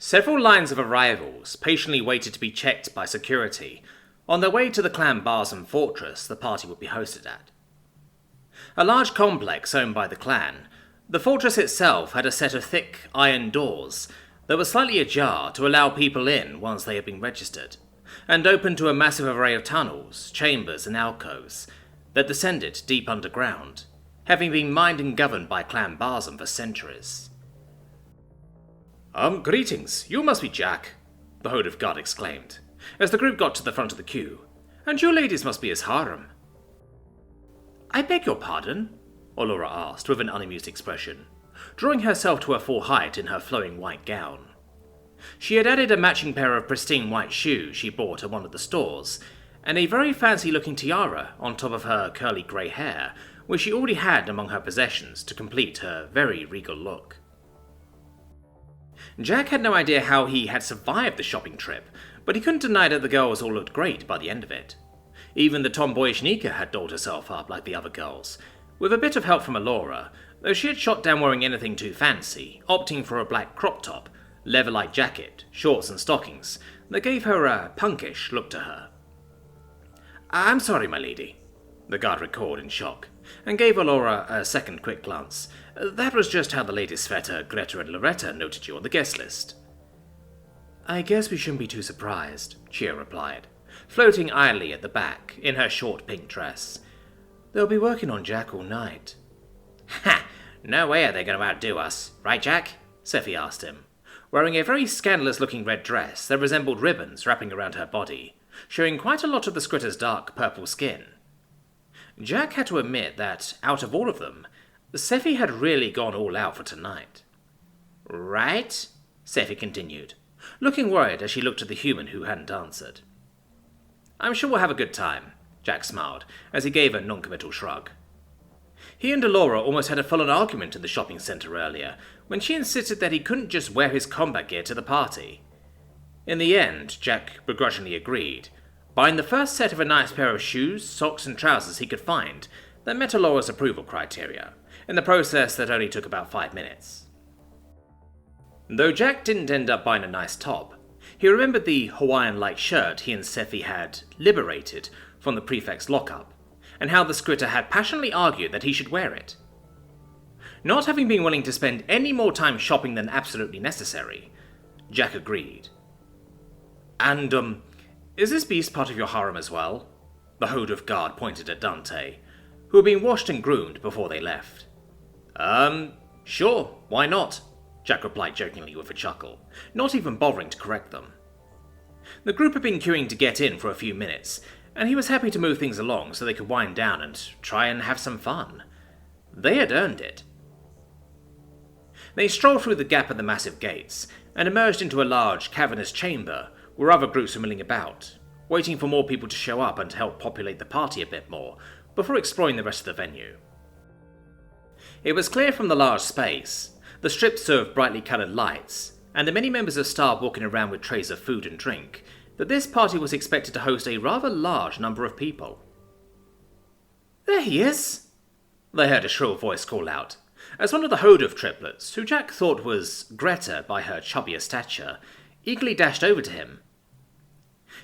Several lines of arrivals patiently waited to be checked by security on their way to the clan Barzan fortress the party would be hosted at. A large complex owned by the clan, the fortress itself had a set of thick iron doors that were slightly ajar to allow people in once they had been registered, and opened to a massive array of tunnels, chambers and alcoves that descended deep underground, having been mined and governed by Clan Barzan for centuries. Greetings, you must be Jack, the Horde of God exclaimed, as the group got to the front of the queue, and you ladies must be his harem. I beg your pardon? Allura asked with an unamused expression, drawing herself to her full height in her flowing white gown. She had added a matching pair of pristine white shoes she bought at one of the stores, and a very fancy-looking tiara on top of her curly grey hair, which she already had among her possessions to complete her very regal look. Jack had no idea how he had survived the shopping trip, but he couldn't deny that the girls all looked great by the end of it. Even the tomboyish Nika had dolled herself up like the other girls, with a bit of help from Allura, though she had shot down wearing anything too fancy, opting for a black crop top, leather-like jacket, shorts and stockings that gave her a punkish look to her. I'm sorry, my lady, the guard recalled in shock, and gave Allura a second quick glance. That was just how the Lady Sveta, Greta and Loretta noted you on the guest list. I guess we shouldn't be too surprised, Chia replied, floating idly at the back in her short pink dress. They'll be working on Jack all night. Ha! No way are they going to outdo us, right, Jack? Sephi asked him, wearing a very scandalous-looking red dress that resembled ribbons wrapping around her body, showing quite a lot of the Skritter's dark purple skin. Jack had to admit that, out of all of them, Sephi had really gone all out for tonight. Right? Sephi continued, looking worried as she looked at the human who hadn't answered. I'm sure we'll have a good time, Jack smiled, as he gave a non-committal shrug. He and Allura almost had a full-on argument in the shopping centre earlier, when she insisted that he couldn't just wear his combat gear to the party. In the end, Jack begrudgingly agreed, buying the first set of a nice pair of shoes, socks and trousers he could find that met Allura's approval criteria, in the process that only took about 5 minutes. Though Jack didn't end up buying a nice top, he remembered the Hawaiian-like shirt he and Sephi had liberated from the prefect's lockup, and how the Skritter had passionately argued that he should wear it. Not having been willing to spend any more time shopping than absolutely necessary, Jack agreed. And, is this beast part of your harem as well? The Horde of Guard pointed at Dante, who had been washed and groomed before they left. Sure, why not? Jack replied jokingly with a chuckle, not even bothering to correct them. The group had been queuing to get in for a few minutes, and he was happy to move things along so they could wind down and try and have some fun. They had earned it. They strolled through the gap at the massive gates, and emerged into a large, cavernous chamber where other groups were milling about, waiting for more people to show up and help populate the party a bit more, before exploring the rest of the venue. It was clear from the large space, the strips of brightly coloured lights, and the many members of staff walking around with trays of food and drink, that this party was expected to host a rather large number of people. There he is! They heard a shrill voice call out, as one of the Horde of triplets, who Jack thought was Greta by her chubbier stature, eagerly dashed over to him.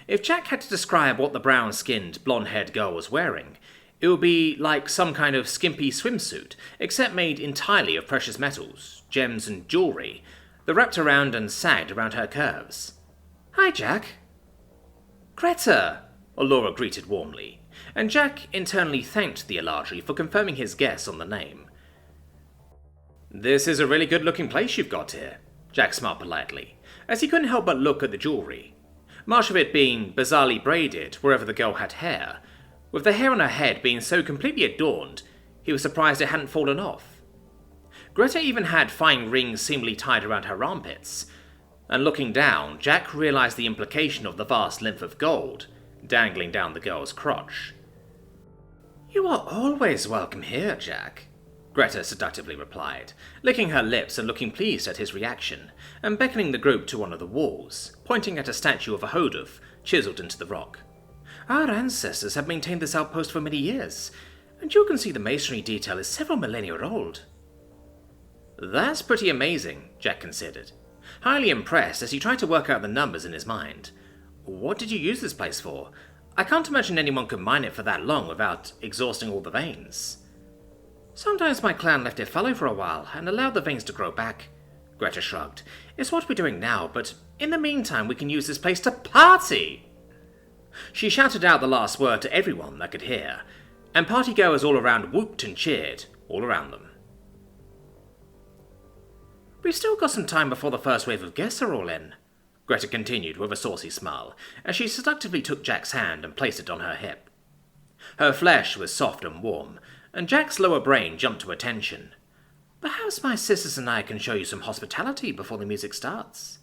If Jack had to describe what the brown-skinned, blonde-haired girl was wearing, it would be like some kind of skimpy swimsuit, except made entirely of precious metals, gems and jewellery, that wrapped around and sagged around her curves. Hi, Jack. Greta, Allura greeted warmly, and Jack internally thanked the Eladri for confirming his guess on the name. This is a really good-looking place you've got here, Jack smiled politely, as he couldn't help but look at the jewellery, much of it being bizarrely braided wherever the girl had hair, with the hair on her head being so completely adorned, he was surprised it hadn't fallen off. Greta even had fine rings seemingly tied around her armpits, and looking down, Jack realised the implication of the vast length of gold dangling down the girl's crotch. You are always welcome here, Jack, Greta seductively replied, licking her lips and looking pleased at his reaction, and beckoning the group to one of the walls, pointing at a statue of a Hodov chiselled into the rock. Our ancestors have maintained this outpost for many years, and you can see the masonry detail is several millennia old. That's pretty amazing, Jack considered, highly impressed as he tried to work out the numbers in his mind. What did you use this place for? I can't imagine anyone could mine it for that long without exhausting all the veins. Sometimes my clan left it fallow for a while and allowed the veins to grow back. Greta shrugged. It's what we're doing now, but in the meantime we can use this place to party! She shouted out the last word to everyone that could hear, and partygoers all around whooped and cheered, all around them. We've still got some time before the first wave of guests are all in, Greta continued with a saucy smile, as she seductively took Jack's hand and placed it on her hip. Her flesh was soft and warm, and Jack's lower brain jumped to attention. Perhaps my sisters and I can show you some hospitality before the music starts.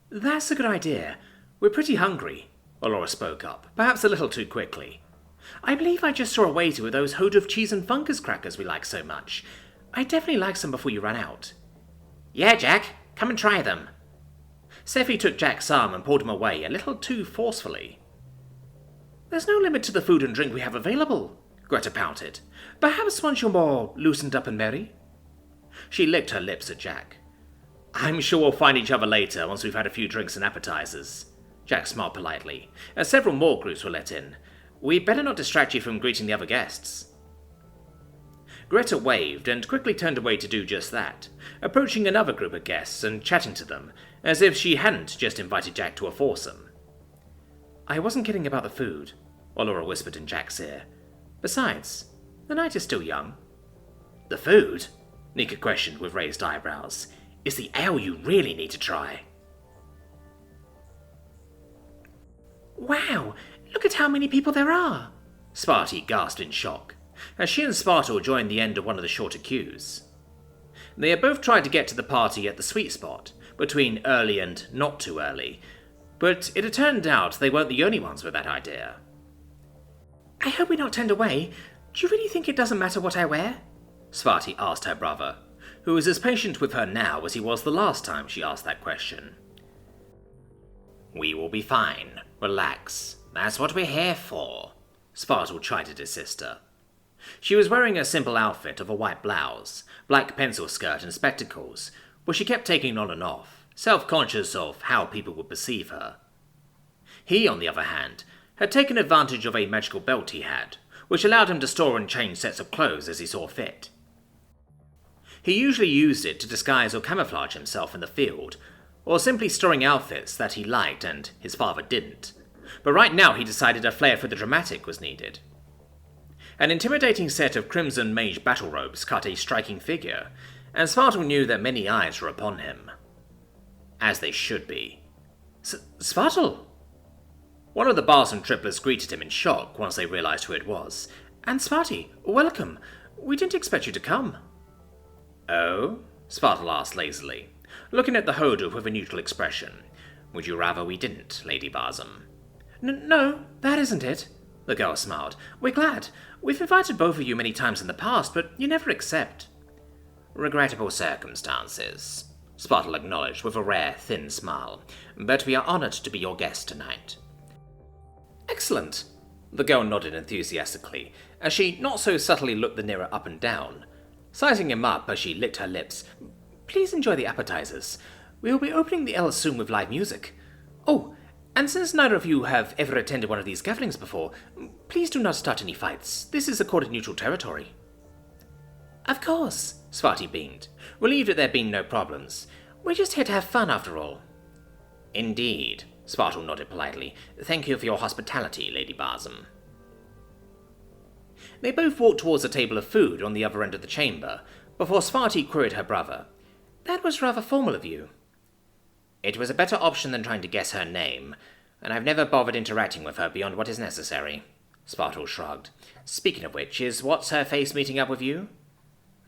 That's a good idea. We're pretty hungry, Allura spoke up, perhaps a little too quickly. I believe I just saw a waiter with those Hodov cheese and fungus crackers we like so much. I'd definitely like some before you run out. Yeah, Jack, come and try them. Seffi took Jack's arm and pulled him away a little too forcefully. There's no limit to the food and drink we have available, Greta pouted. Perhaps once you're more loosened up and merry? She licked her lips at Jack. I'm sure we'll find each other later once we've had a few drinks and appetizers. Jack smiled politely, as several more groups were let in. We'd better not distract you from greeting the other guests. Greta waved and quickly turned away to do just that, approaching another group of guests and chatting to them, as if she hadn't just invited Jack to a foursome. I wasn't kidding about the food, Allura whispered in Jack's ear. Besides, the night is still young. The food? Nika questioned with raised eyebrows. It's the ale you really need to try. Wow, look at how many people there are! Sparty gasped in shock, as she and Spartle joined the end of one of the shorter queues. They had both tried to get to the party at the sweet spot, between early and not too early, but it had turned out they weren't the only ones with that idea. I hope we're not turned away. Do you really think it doesn't matter what I wear? Sparty asked her brother, who was as patient with her now as he was the last time she asked that question. We will be fine. Relax. That's what we're here for, Spartle chided his sister. She was wearing a simple outfit of a white blouse, black pencil skirt and spectacles, which she kept taking on and off, self-conscious of how people would perceive her. He, on the other hand, had taken advantage of a magical belt he had, which allowed him to store and change sets of clothes as he saw fit. He usually used it to disguise or camouflage himself in the field, or simply storing outfits that he liked and his father didn't, but right now he decided a flair for the dramatic was needed. An intimidating set of crimson mage battle robes cut a striking figure, and Spartle knew that many eyes were upon him. As they should be. Spartle! One of the Barson triplets greeted him in shock once they realized who it was. And Sparty, welcome. We didn't expect you to come. Oh? Spartle asked lazily, looking at the Hodov with a neutral expression. Would you rather we didn't, Lady Barzum? No, that isn't it. The girl smiled. We're glad. We've invited both of you many times in the past, but you never accept. Regrettable circumstances, Spartle acknowledged with a rare, thin smile. But we are honored to be your guest tonight. Excellent. The girl nodded enthusiastically, as she not so subtly looked the Nira up and down, sizing him up as she licked her lips. Please enjoy the appetizers. We will be opening the ale soon with live music. Oh, and since neither of you have ever attended one of these gatherings before, please do not start any fights. This is accorded neutral territory. Of course, Sparty beamed, relieved at there being no problems. We're just here to have fun after all. Indeed, Spartle nodded politely. Thank you for your hospitality, Lady Barzum. They both walked towards a table of food on the other end of the chamber, before Sparty queried her brother. That was rather formal of you. It was a better option than trying to guess her name, and I've never bothered interacting with her beyond what is necessary. Spartle shrugged. Speaking of which, is What's-Her-Face meeting up with you?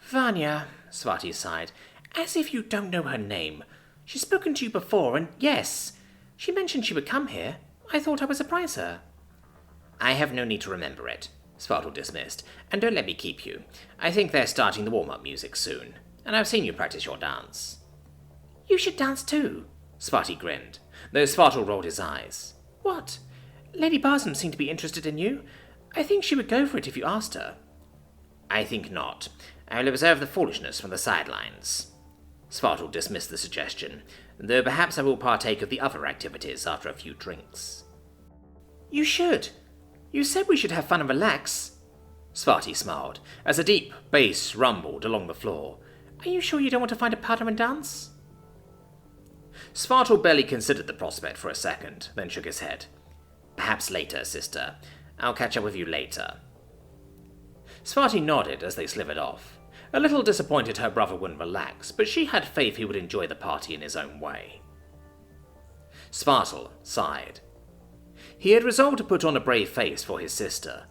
Vanya, Sparty sighed. As if you don't know her name. She's spoken to you before, and yes, she mentioned she would come here. I thought I would surprise her. I have no need to remember it, Spartle dismissed, and don't let me keep you. I think they're starting the warm-up music soon, and I've seen you practice your dance. You should dance too, Sparty grinned, though Spartle rolled his eyes. What? Lady Barzum seemed to be interested in you. I think she would go for it if you asked her. I think not. I will observe the foolishness from the sidelines. Svartal dismissed the suggestion, though perhaps I will partake of the other activities after a few drinks. You should. You said we should have fun and relax. Svarti smiled, as a deep bass rumbled along the floor. Are you sure you don't want to find a partner and dance? Svartal barely considered the prospect for a second, then shook his head. Perhaps later, sister. I'll catch up with you later. Svarti nodded as they slithered off. A little disappointed her brother wouldn't relax, but she had faith he would enjoy the party in his own way. Svartal sighed. He had resolved to put on a brave face for his sister,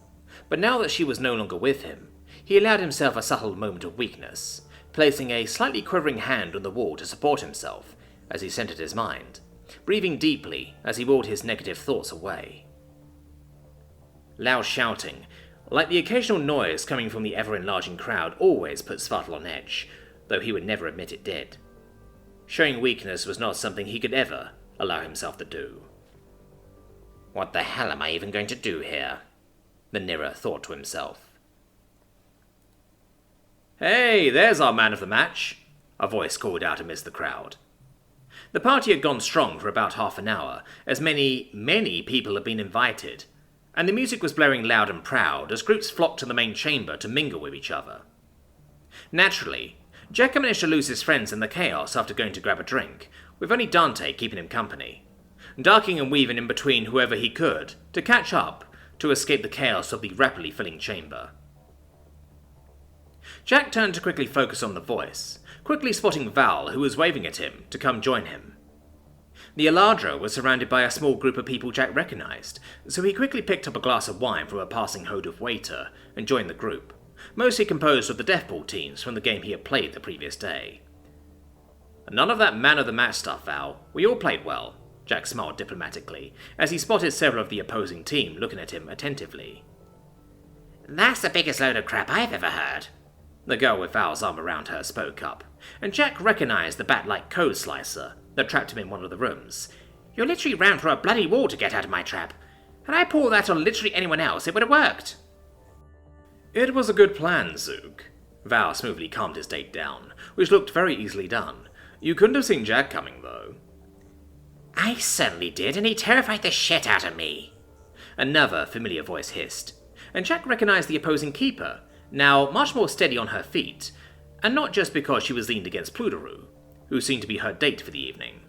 but now that she was no longer with him, he allowed himself a subtle moment of weakness, placing a slightly quivering hand on the wall to support himself as he centered his mind, breathing deeply as he rolled his negative thoughts away. Loud shouting, like the occasional noise coming from the ever-enlarging crowd, always put Svartal on edge, though he would never admit it did. Showing weakness was not something he could ever allow himself to do. What the hell am I even going to do here? The Nira thought to himself. Hey, there's our man of the match, a voice called out amidst the crowd. The party had gone strong for about half an hour, as many people had been invited, and the music was blaring loud and proud as groups flocked to the main chamber to mingle with each other. Naturally, Jack managed to lose his friends in the chaos after going to grab a drink, with only Dante keeping him company, darking and weaving in between whoever he could to catch up to escape the chaos of the rapidly filling chamber. Jack turned to quickly focus on the voice, quickly spotting Val, who was waving at him to come join him. The Eladra was surrounded by a small group of people Jack recognized, so he quickly picked up a glass of wine from a passing Hodov waiter and joined the group, mostly composed of the Deathball teams from the game he had played the previous day. None of that man-of-the-match stuff, Val. We all played well, Jack smiled diplomatically, as he spotted several of the opposing team looking at him attentively. That's the biggest load of crap I've ever heard. The girl with Val's arm around her spoke up, and Jack recognized the bat-like code slicer that trapped him in one of the rooms. You literally ran through a bloody wall to get out of my trap. Had I pulled that on literally anyone else, it would have worked. It was a good plan, Zook. Val smoothly calmed his date down, which looked very easily done. You couldn't have seen Jack coming, though. I certainly did, and he terrified the shit out of me. Another familiar voice hissed, and Jack recognized the opposing keeper, now much more steady on her feet, and not just because she was leaned against Plutarou, who seemed to be her date for the evening.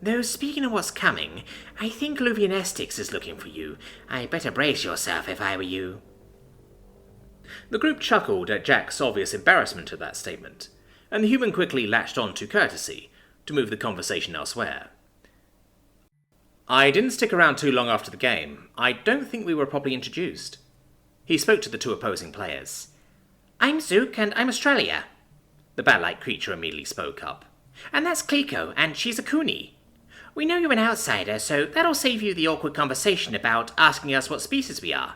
Though speaking of what's coming, I think Luvian Estix is looking for you. I better brace yourself if I were you. The group chuckled at Jack's obvious embarrassment at that statement, and the human quickly latched on to courtesy to move the conversation elsewhere. I didn't stick around too long after the game. I don't think we were properly introduced. He spoke to the two opposing players. I'm Zook, and I'm Australia. The bat-like creature immediately spoke up. And that's Kliko, and she's a Kuni. We know you're an outsider, so that'll save you the awkward conversation about asking us what species we are.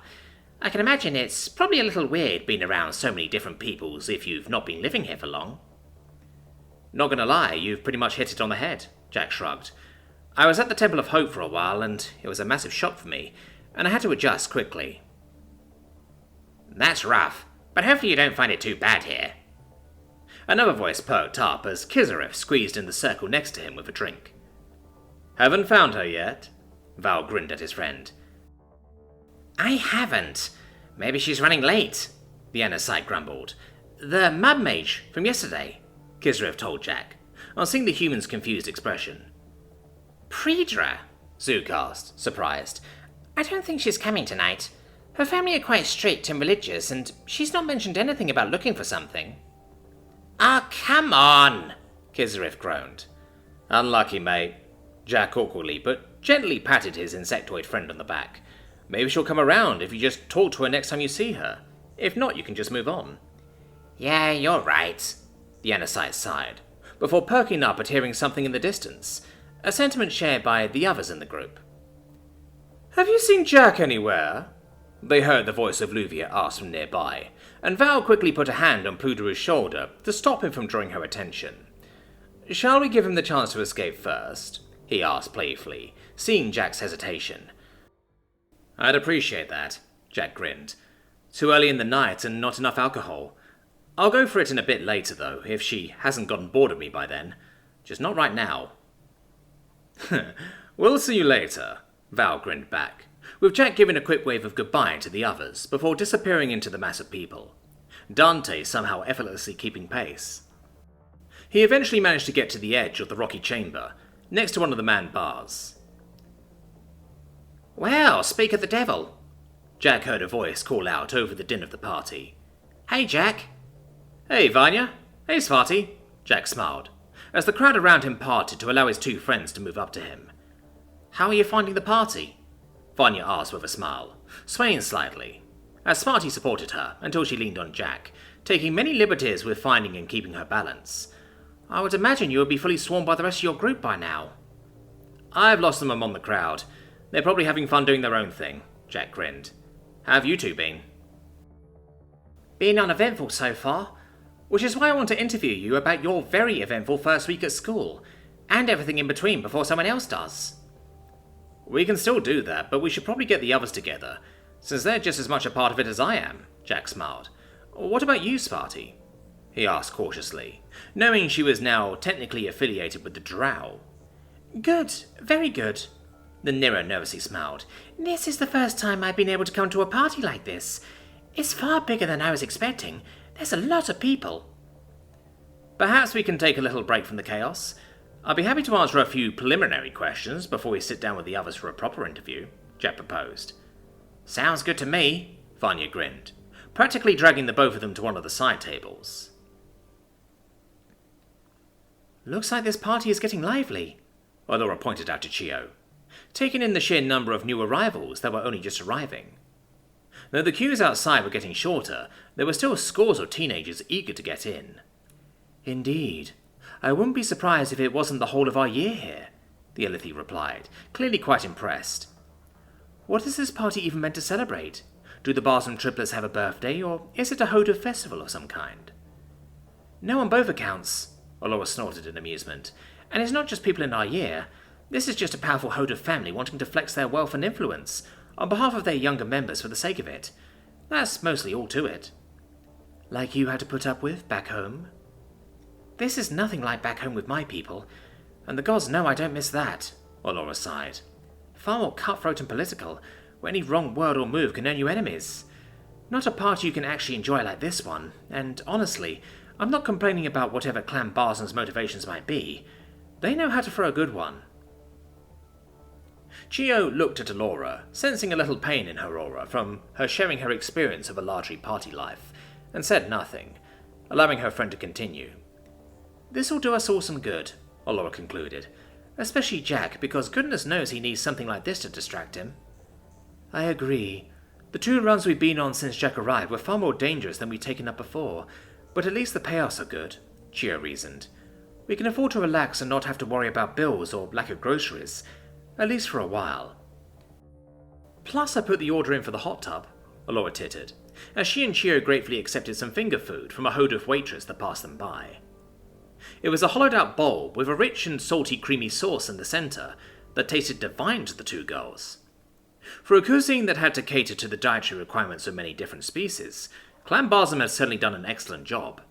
I can imagine it's probably a little weird being around so many different peoples if you've not been living here for long. Not gonna lie, you've pretty much hit it on the head, Jack shrugged. I was at the Temple of Hope for a while, and it was a massive shock for me, and I had to adjust quickly. That's rough, but hopefully you don't find it too bad here. Another voice perked up as Kizareth squeezed in the circle next to him with a drink. Haven't found her yet? Val grinned at his friend. I haven't. Maybe she's running late, the Anasite grumbled. The mud mage from yesterday, Kizareth told Jack, on seeing the human's confused expression. Predra? Zook asked, surprised. I don't think she's coming tonight. Her family are quite strict and religious, and she's not mentioned anything about looking for something. Ah, come on, Kizareth groaned. Unlucky, mate. Jack awkwardly but gently patted his insectoid friend on the back. Maybe she'll come around if you just talk to her next time you see her. If not, you can just move on. Yeah, you're right, the Anasite sighed, before perking up at hearing something in the distance, a sentiment shared by the others in the group. Have you seen Jack anywhere? They heard the voice of Luvia ask from nearby, and Val quickly put a hand on Pludaru's shoulder to stop him from drawing her attention. Shall we give him the chance to escape first? He asked playfully, seeing Jack's hesitation. I'd appreciate that, Jack grinned. Too early in the night and not enough alcohol. I'll go for it in a bit later, though, if she hasn't gotten bored of me by then. Just not right now. We'll see you later, Val grinned back, with Jack giving a quick wave of goodbye to the others before disappearing into the mass of people, Dante somehow effortlessly keeping pace. He eventually managed to get to the edge of the rocky chamber, next to one of the manned bars. "Well, speak of the devil," Jack heard a voice call out over the din of the party. "Hey, Jack." "Hey, Vanya. Hey, Svarti," Jack smiled, as the crowd around him parted to allow his two friends to move up to him. "How are you finding the party?" Vanya asked with a smile, swaying slightly, as Sparty supported her until she leaned on Jack, taking many liberties with finding and keeping her balance. "I would imagine you would be fully swarmed by the rest of your group by now." "I've lost them among the crowd. They're probably having fun doing their own thing," Jack grinned. "How have you two been?" "Been uneventful so far, which is why I want to interview you about your very eventful first week at school, and everything in between before someone else does." "We can still do that, but we should probably get the others together, since they're just as much a part of it as I am," Jack smiled. "What about you, Sparty?" he asked cautiously, knowing she was now technically affiliated with the Drow. "Good, very good." The Nira nervously smiled. "This is the first time I've been able to come to a party like this. It's far bigger than I was expecting. There's a lot of people." "Perhaps we can take a little break from the chaos. I'll be happy to answer a few preliminary questions before we sit down with the others for a proper interview," Jack proposed. "Sounds good to me," Vanya grinned, practically dragging the both of them to one of the side tables. "Looks like this party is getting lively," Laura pointed out to Chio, taking in the sheer number of new arrivals that were only just arriving. Though the queues outside were getting shorter, there were still scores of teenagers eager to get in. "Indeed. I wouldn't be surprised if it wasn't the whole of our year here," the Ilithi replied, clearly quite impressed. "What is this party even meant to celebrate? Do the Barsom triplets have a birthday, or is it a Hoda festival of some kind?" "No, on both accounts," Laura snorted in amusement. "And it's not just people in our year. This is just a powerful Hoda family wanting to flex their wealth and influence on behalf of their younger members for the sake of it. That's mostly all to it." "Like you had to put up with back home?" "This is nothing like back home with my people, and the gods know I don't miss that," Laura sighed. "Far more cutthroat and political, where any wrong word or move can earn you enemies. Not a party you can actually enjoy like this one, and honestly, I'm not complaining about whatever Clan Barson's motivations might be. They know how to throw a good one." Chio looked at Laura, sensing a little pain in her aura from her sharing her experience of a largely party life, and said nothing, allowing her friend to continue. "This'll do us all some good," Laura concluded. "Especially Jack, because goodness knows he needs something like this to distract him." "I agree. The 2 runs we've been on since Jack arrived were far more dangerous than we'd taken up before, but at least the payouts are good," Chio reasoned. "We can afford to relax and not have to worry about bills or lack of groceries, at least for a while." "Plus I put the order in for the hot tub," Laura tittered, as she and Chio gratefully accepted some finger food from a Hoduf waitress that passed them by. It was a hollowed-out bowl with a rich and salty creamy sauce in the center that tasted divine to the 2 girls. For a cuisine that had to cater to the dietary requirements of many different species, Clan Barsom had certainly done an excellent job.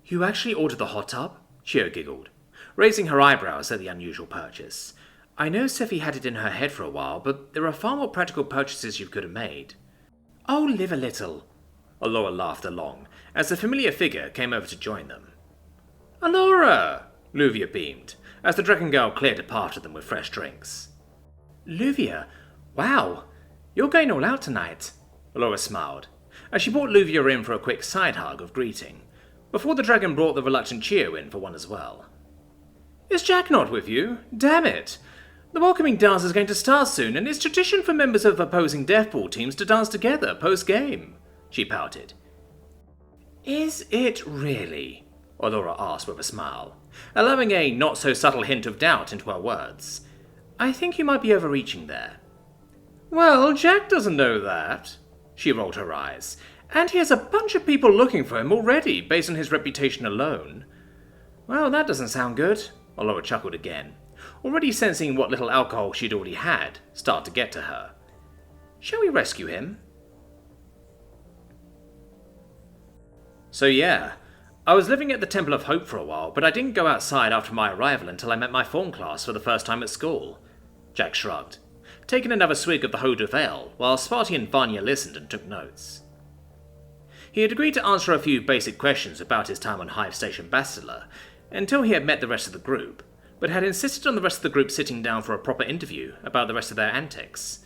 "You actually ordered the hot tub?" Chio giggled, raising her eyebrows at the unusual purchase. "I know Sephi had it in her head for a while, but there are far more practical purchases you could have made." "Oh, live a little." Laura laughed along, as the familiar figure came over to join them. "Alora!" Luvia beamed, as the Dragon Girl cleared a path of them with fresh drinks. "Luvia? Wow! You're going all out tonight." Laura smiled, as she brought Luvia in for a quick side hug of greeting, before the dragon brought the reluctant Chio in for one as well. "Is Jack not with you? Damn it! The welcoming dance is going to start soon, and it's tradition for members of opposing deathball teams to dance together post-game," she pouted. "Is it really?" Laura asked with a smile, allowing a not-so-subtle hint of doubt into her words. "I think you might be overreaching there." "Well, Jack doesn't know that." She rolled her eyes. "And he has a bunch of people looking for him already, based on his reputation alone." "Well, that doesn't sound good," Laura chuckled again, already sensing what little alcohol she'd already had start to get to her. "Shall we rescue him?" So yeah, I was living at the Temple of Hope for a while, but I didn't go outside after my arrival until I met my form class for the first time at school. Jack shrugged, taking another swig of the Hodov ale, while Sparty and Vanya listened and took notes. He had agreed to answer a few basic questions about his time on Hive Station Bastila, until he had met the rest of the group, but had insisted on the rest of the group sitting down for a proper interview about the rest of their antics.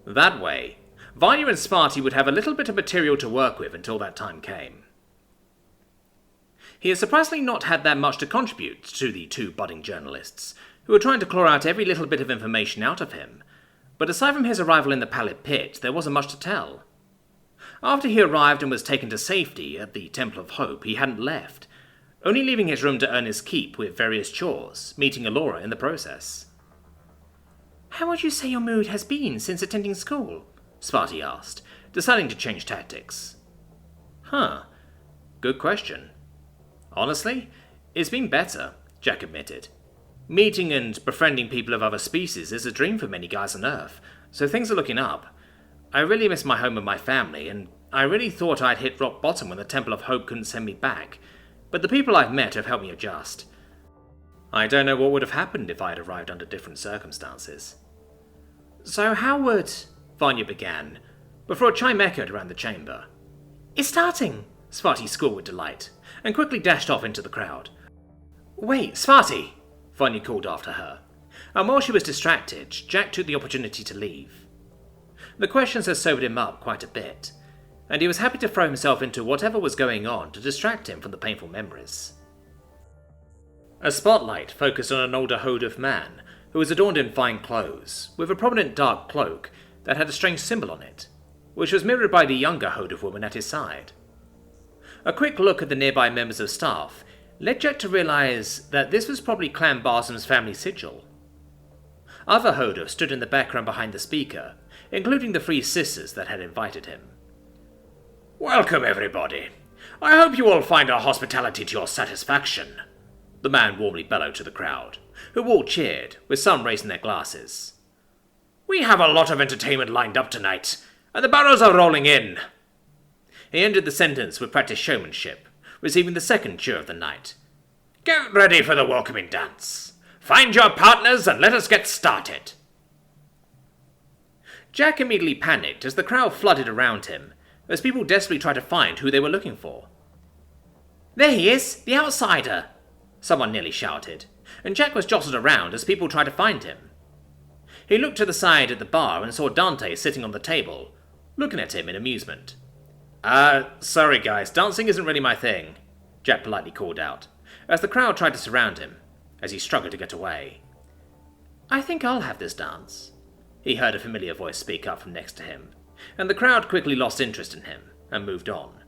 That way, Vanya and Sparty would have a little bit of material to work with until that time came. He had surprisingly not had that much to contribute to the two budding journalists, who were trying to claw out every little bit of information out of him, but aside from his arrival in the Pallid Pit, there wasn't much to tell. After he arrived and was taken to safety at the Temple of Hope, he hadn't left, only leaving his room to earn his keep with various chores, meeting Alora in the process. "How would you say your mood has been since attending school?" Sparty asked, deciding to change tactics. Good question. Honestly, it's been better, Jack admitted. Meeting and befriending people of other species is a dream for many guys on Earth, so things are looking up. I really miss my home and my family, and I really thought I'd hit rock bottom when the Temple of Hope couldn't send me back, but the people I've met have helped me adjust. I don't know what would have happened if I had arrived under different circumstances. So how would... Vanya began, before a chime echoed around the chamber. "It's starting!" Sparty squealed with delight, and quickly dashed off into the crowd. "Wait, Sparty!" Vanya called after her, and while she was distracted, Jack took the opportunity to leave. The questions had sobered him up quite a bit, and he was happy to throw himself into whatever was going on to distract him from the painful memories. A spotlight focused on an older Hodov man who was adorned in fine clothes, with a prominent dark cloak that had a strange symbol on it, which was mirrored by the younger Hodov woman at his side. A quick look at the nearby members of staff led Jack to realize that this was probably Clan Barsum's family sigil. Other Hodov stood in the background behind the speaker, including the three sisters that had invited him. "Welcome, everybody. I hope you all find our hospitality to your satisfaction," the man warmly bellowed to the crowd, who all cheered, with some raising their glasses. "We have a lot of entertainment lined up tonight, and the barrels are rolling in." He ended the sentence with practiced showmanship, receiving the second cheer of the night. "Get ready for the welcoming dance. Find your partners and let us get started." Jack immediately panicked as the crowd flooded around him, as people desperately tried to find who they were looking for. "There he is, the outsider!" someone nearly shouted, and Jack was jostled around as people tried to find him. He looked to the side at the bar and saw Dante sitting on the table, looking at him in amusement. Sorry guys, dancing isn't really my thing," Jack politely called out, as the crowd tried to surround him, as he struggled to get away. "I think I'll have this dance," he heard a familiar voice speak up from next to him, and the crowd quickly lost interest in him and moved on.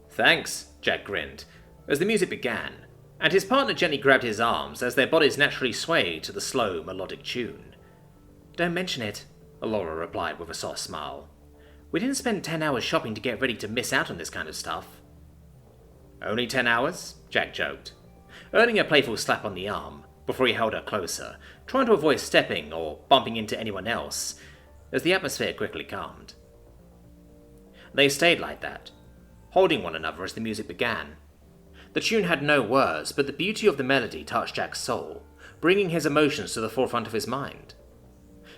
"Thanks," Jack grinned, as the music began, and his partner gently grabbed his arms as their bodies naturally swayed to the slow, melodic tune. "Don't mention it," Alora replied with a soft smile. "We didn't spend 10 hours shopping to get ready to miss out on this kind of stuff." "Only 10 hours?" Jack joked, earning a playful slap on the arm before he held her closer, trying to avoid stepping or bumping into anyone else, as the atmosphere quickly calmed. They stayed like that, holding one another as the music began. The tune had no words, but the beauty of the melody touched Jack's soul, bringing his emotions to the forefront of his mind.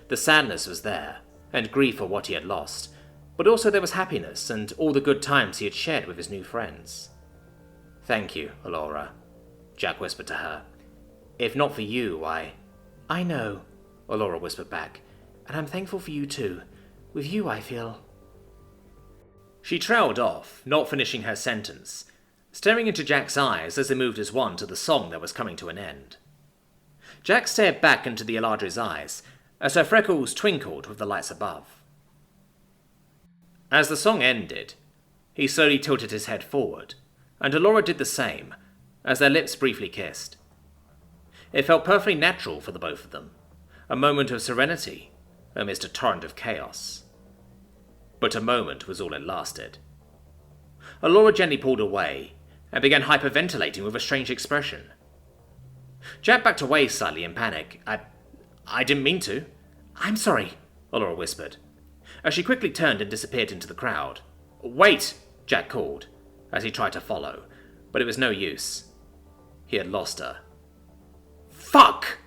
The sadness was there, and grief for what he had lost, but also there was happiness and all the good times he had shared with his new friends. "Thank you, Alora," Jack whispered to her. "If not for you, I know," Alora whispered back, "and I'm thankful for you too. With you, I feel..." She trailed off, not finishing her sentence, staring into Jack's eyes as they moved as one to the song that was coming to an end. Jack stared back into the Eladri's eyes as her freckles twinkled with the lights above. As the song ended, he slowly tilted his head forward, and Alora did the same, as their lips briefly kissed. It felt perfectly natural for the both of them, a moment of serenity amidst a torrent of chaos. But a moment was all it lasted. Alora gently pulled away, and began hyperventilating with a strange expression. Jack backed away slightly in panic. I didn't mean to." "I'm sorry," Alora whispered, as she quickly turned and disappeared into the crowd. "Wait!" Jack called, as he tried to follow, but it was no use. He had lost her. Fuck!